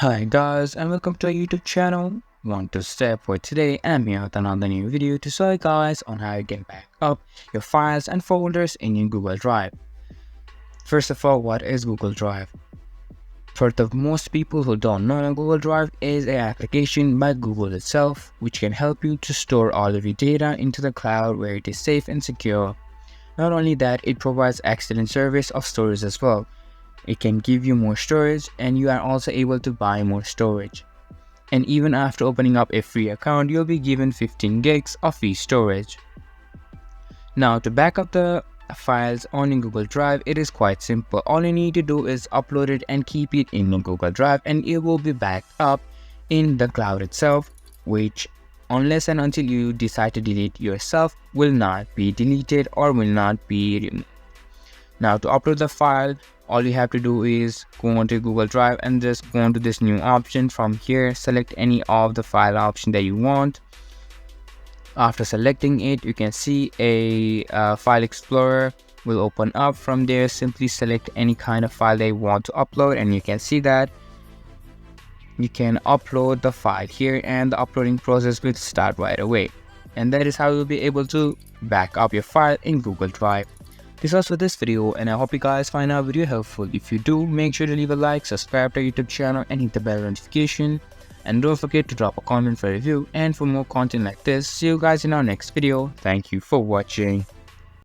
Hi guys, and welcome to our YouTube channel. One to step for today. I'm here with another new video to show you guys on how you can back up your files and folders in your Google Drive. First of all, what is Google Drive? For the most people who don't know, Google Drive is an application by Google itself which can help you to store all of your data into the cloud where it is safe and secure. Not only that, it provides excellent service of storage as well. It can give you more storage and you are also able to buy more storage. And even after opening up a free account, you'll be given 15 gigs of free storage. Now to back up the files on your Google Drive, it is quite simple. All you need to do is upload it and keep it in your Google Drive and it will be backed up in the cloud itself, which unless and until you decide to delete yourself will not be deleted or will not be removed. Now to upload the file, all you have to do is go onto Google Drive and just go onto this new option. From here, select any of the file option that you want. After selecting it, you can see a file explorer will open up. From there, simply select any kind of file that you want to upload and you can see that you can upload the file here and the uploading process will start right away. And that is how you'll be able to back up your file in Google Drive. This was for this video and I hope you guys find our video helpful. If you do, make sure to leave a like, subscribe to our YouTube channel and hit the bell notification. And don't forget to drop a comment for a review and for more content like this. See you guys in our next video. Thank you for watching.